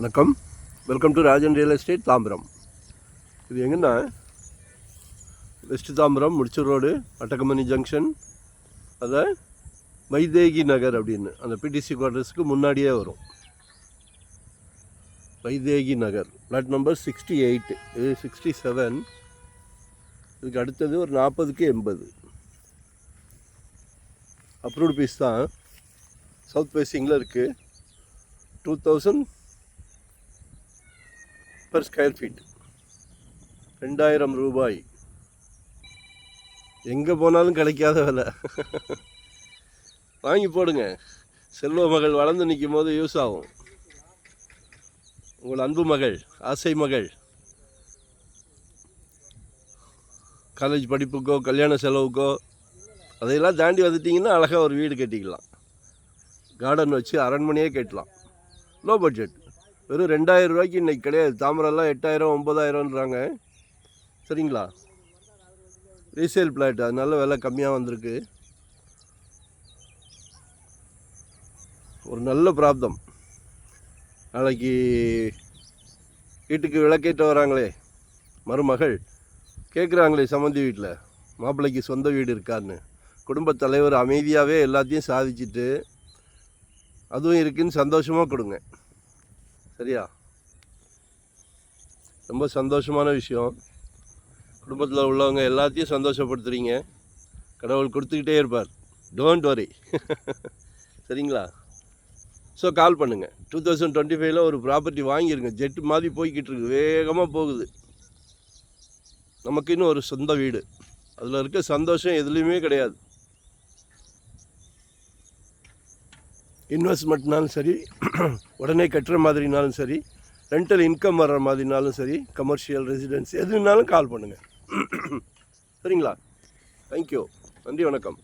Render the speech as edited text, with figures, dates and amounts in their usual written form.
வணக்கம். Welcome to Rajan real estate Tambaram. இது எங்கன்னா வெஸ்ட் தாம்பரம் முடிச்சூர் ரோடு அட்டகமணி ஜங்ஷன், அதை வைதேகி நகர் அப்படின்னு அந்த பிடிசி குவார்ட்டர்ஸுக்கு முன்னாடியே வரும். வைதேகி நகர் பிளாட் நம்பர் 68, இது 67. இதுக்கு அடுத்தது ஒரு 40க்கு 80 அப்ரூவ்டு பீஸ் தான். சவுத் ஃபேஸிங்கில் இருக்குது. 2000 per ஸ்கொயர் ஃபீட், 2000 ரூபாய். எங்கே போனாலும் கிடைக்காத விலை. வாங்கி போடுங்க. செல்வ மகள் வளர்ந்து நிற்கும் போது யூஸ் ஆகும். உங்கள் அன்பு மகள், ஆசை மகள், காலேஜ் படிப்புக்கோ கல்யாண செலவுக்கோ அதையெல்லாம் தாண்டி வந்துட்டிங்கன்னா அழகாக ஒரு வீடு கட்டிக்கலாம். கார்டன் வச்சு அரண்மனையே கட்டலாம். லோ பட்ஜெட், வெறும் 2000 ரூபாய்க்கு இன்றைக்கி கிடையாது. தாமரெல்லாம் 8000 9000ன்றாங்க. சரிங்களா? ரீசேல் பிளாட், அதனால விலை கம்மியாக வந்திருக்கு. ஒரு நல்ல பிராப்தம். நாளைக்கு வீட்டுக்கு விளக்கேற்ற வராங்களே மருமகள், கேட்குறாங்களே சம்மந்தி வீட்டில், மாப்பிள்ளைக்கு சொந்த வீடு இருக்கான்னு. குடும்பத் தலைவர் அமைதியாகவே எல்லாத்தையும் சாதிச்சுட்டு அதுவும் இருக்குன்னு சந்தோஷமாக கொடுங்க. சரியா? ரொம்ப சந்தோஷமான விஷயம். குடும்பத்தில் உள்ளவங்க எல்லாத்தையும் சந்தோஷப்படுத்துகிறீங்க. கடவுள் கொடுத்துக்கிட்டே இருப்பார். Don't worry. சரிங்களா? ஸோ கால் பண்ணுங்கள். 2025 ஒரு ப்ராப்பர்ட்டி வாங்கியிருங்க. ஜெட்டு மாதிரி போய்கிட்டு இருக்கு, வேகமாக போகுது. நமக்கு இன்னும் ஒரு சொந்த வீடு, அதில் இருக்க சந்தோஷம் எதுலேயுமே கிடையாது. இன்வெஸ்ட்மெண்ட்னாலும் சரி, உடனே கட்டுற மாதிரினாலும் சரி, ரெண்டல் இன்கம் வர்ற மாதிரினாலும் சரி, கமர்ஷியல் ரெசிடென்ஸ் எதுனாலும் கால் பண்ணுங்கள். சரிங்களா? தேங்க்யூ. நன்றி, வணக்கம்.